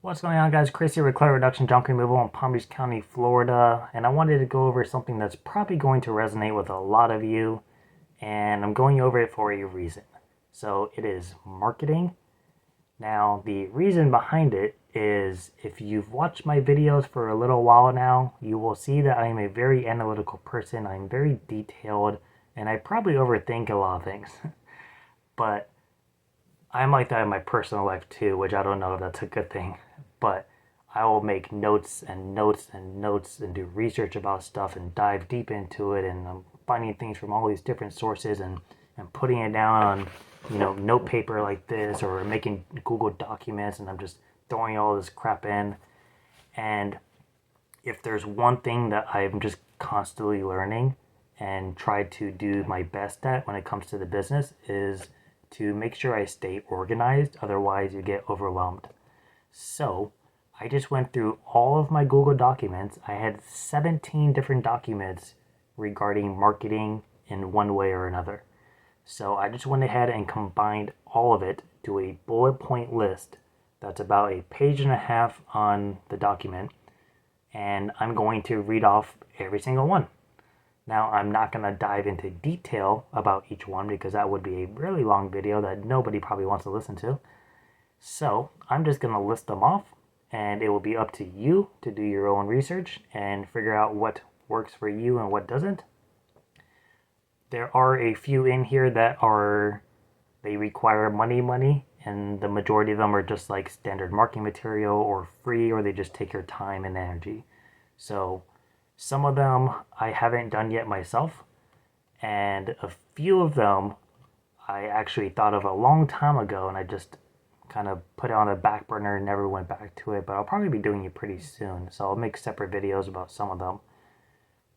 What's going on, guys? Chris here with Clutter Reduction Junk Removal in Palm Beach County, Florida, and I wanted to go over something that's probably going to resonate with a lot of you, and I'm going over it for a reason. So it is marketing. Now, the reason behind it is if you've watched my videos for a little while now, you will see that I am a very analytical person. I'm very detailed, and I probably overthink a lot of things. But I'm like that in my personal life too, which I don't know if that's a good thing. But I will make notes and notes and notes and do research about stuff and dive deep into it. And I'm finding things from all these different sources and putting it down on, note paper like this or making Google documents. And I'm just throwing all this crap in. And if there's one thing that I'm just constantly learning and try to do my best at when it comes to the business is to make sure I stay organized. Otherwise, you get overwhelmed. So, I just went through all of my Google documents. I had 17 different documents regarding marketing in one way or another. So, I just went ahead and combined all of it to a bullet point list that's about a page and a half on the document. And I'm going to read off every single one. Now, I'm not going to dive into detail about each one because that would be a really long video that nobody probably wants to listen to. So, I'm just going to list them off, and it will be up to you to do your own research and figure out what works for you and what doesn't. There are a few in here that they require money, and the majority of them are just like standard marketing material or free, or they just take your time and energy. So, some of them I haven't done yet myself, and a few of them I actually thought of a long time ago, and I just kind of put it on the back burner and never went back to it. But I'll probably be doing it pretty soon, so I'll make separate videos about some of them.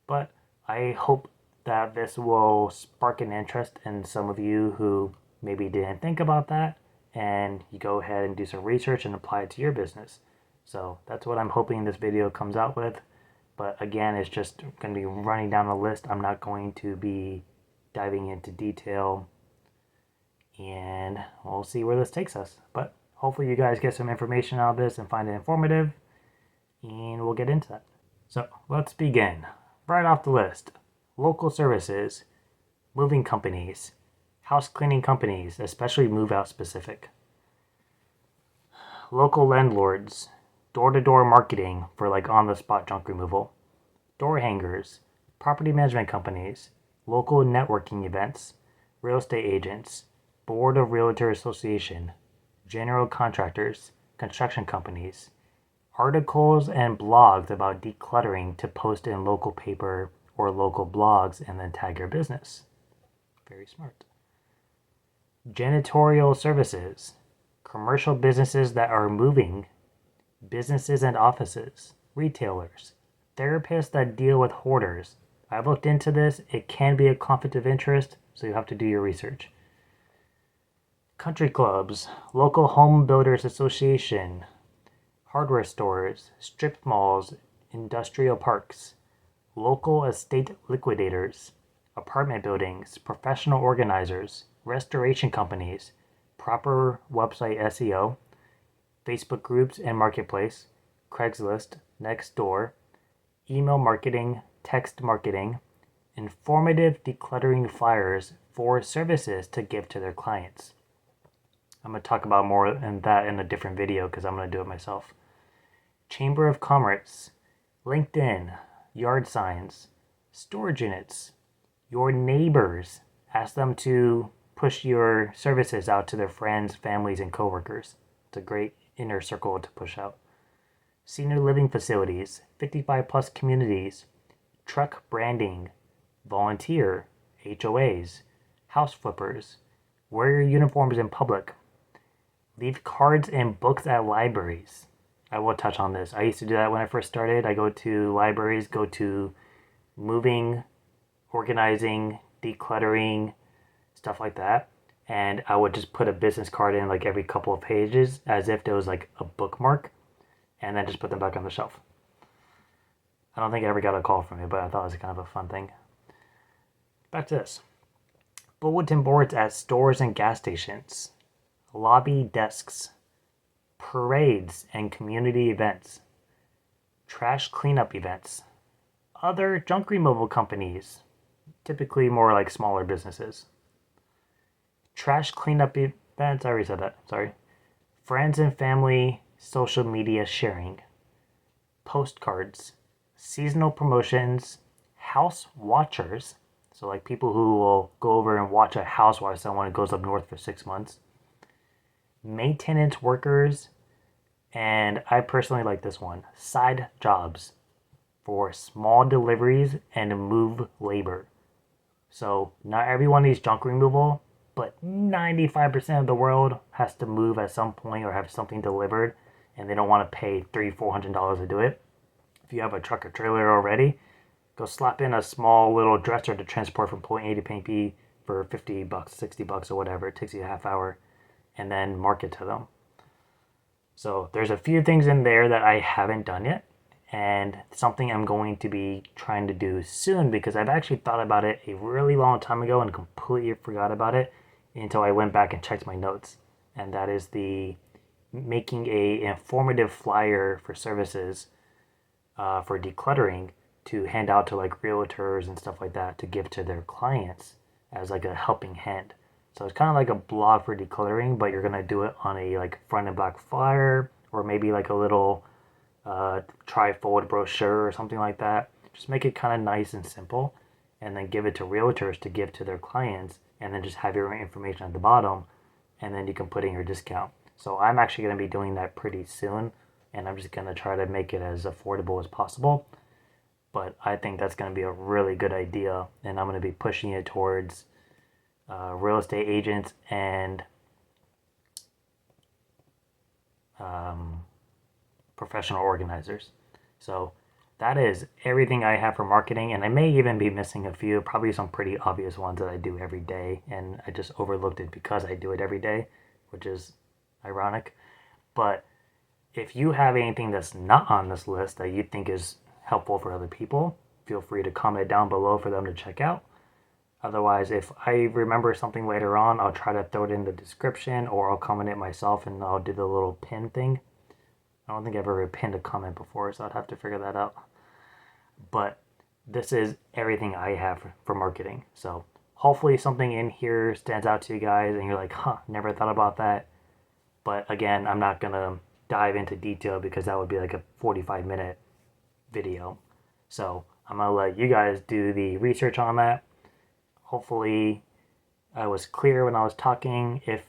But I hope that this will spark an interest in some of you who maybe didn't think about that, and you go ahead and do some research and apply it to your business. So that's what I'm hoping this video comes out with. But again, it's just going to be running down a list. I'm not going to be diving into detail. And we'll see where this takes us. But hopefully you guys get some information out of this and find it informative. And we'll get into that. So let's begin. Right off the list. Local services, moving companies, house cleaning companies, especially move out specific. Local landlords, door-to-door marketing for like on-the-spot junk removal, door hangers, property management companies, local networking events, real estate agents, board of realtor association, general contractors, construction companies, articles and blogs about decluttering to post in local paper or local blogs and then tag your business. Very smart. Janitorial services, commercial businesses that are moving, businesses and offices, retailers, therapists that deal with hoarders. I've looked into this. It can be a conflict of interest, so you have to do your research. Country clubs, local home builders association, hardware stores, strip malls, industrial parks, local estate liquidators, apartment buildings, professional organizers, restoration companies, proper website SEO, Facebook groups and marketplace, Craigslist, Nextdoor, email marketing, text marketing, informative decluttering flyers for services to give to their clients. I'm going to talk about more in that in a different video because I'm going to do it myself. Chamber of Commerce, LinkedIn, yard signs, storage units, your neighbors. Ask them to push your services out to their friends, families, and coworkers. It's a great inner circle to push out. Senior living facilities, 55 plus communities, truck branding, volunteer, HOAs, house flippers, wear your uniforms in public, leave cards and books at libraries. I will touch on this. I used to do that when I first started. I go to libraries, go to moving, organizing, decluttering, stuff like that. And I would just put a business card in like every couple of pages as if there was like a bookmark, and then just put them back on the shelf. I don't think I ever got a call from it, but I thought it was kind of a fun thing. Back to this. Bulletin boards at stores and gas stations, lobby desks, parades and community events, trash cleanup events, other junk removal companies, typically more like smaller businesses, trash cleanup events, I already said that, sorry, friends and family social media sharing, postcards, seasonal promotions, house watchers, so like people who will go over and watch a house while someone goes up north for 6 months, maintenance workers, and I personally like this one, side jobs for small deliveries and move labor. So not everyone needs junk removal, but 95% of the world has to move at some point or have something delivered, and they don't want to pay $300-400 to do it. If you have a truck or trailer already, go slap in a small little dresser to transport from point A to point B for $50, $60 or whatever. It takes you a half hour, and then mark it to them. So there's a few things in there that I haven't done yet, and something I'm going to be trying to do soon because I've actually thought about it a really long time ago and completely forgot about it until I went back and checked my notes. And that is the making a informative flyer for services for decluttering to hand out to like realtors and stuff like that to give to their clients as like a helping hand. So it's kind of like a blog for decluttering, but you're gonna do it on a like front and back flyer or maybe like a little trifold brochure or something like that. Just make it kind of nice and simple, and then give it to realtors to give to their clients, and then just have your information at the bottom, and then you can put in your discount. So I'm actually going to be doing that pretty soon, and I'm just going to try to make it as affordable as possible. But I think that's going to be a really good idea, and I'm going to be pushing it towards real estate agents and professional organizers. So that is everything I have for marketing, and I may even be missing a few, probably some pretty obvious ones that I do every day, and I just overlooked it because I do it every day, which is ironic. But if you have anything that's not on this list that you think is helpful for other people, feel free to comment down below for them to check out. Otherwise, if I remember something later on, I'll try to throw it in the description, or I'll comment it myself and I'll do the little pin thing. I don't think I've ever pinned a comment before, so I'd have to figure that out. But this is everything I have for marketing. So hopefully something in here stands out to you guys and you're like, never thought about that. But again, I'm not going to dive into detail because that would be like a 45-minute video. So I'm going to let you guys do the research on that. Hopefully I was clear when I was talking. If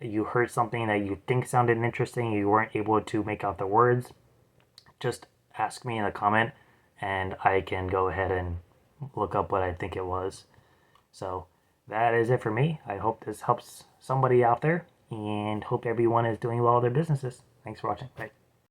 you heard something that you think sounded interesting, you weren't able to make out the words, just ask me in a comment and I can go ahead and look up what I think it was. So that is it for me. I hope this helps somebody out there and hope everyone is doing well in their businesses. Thanks for watching. Bye.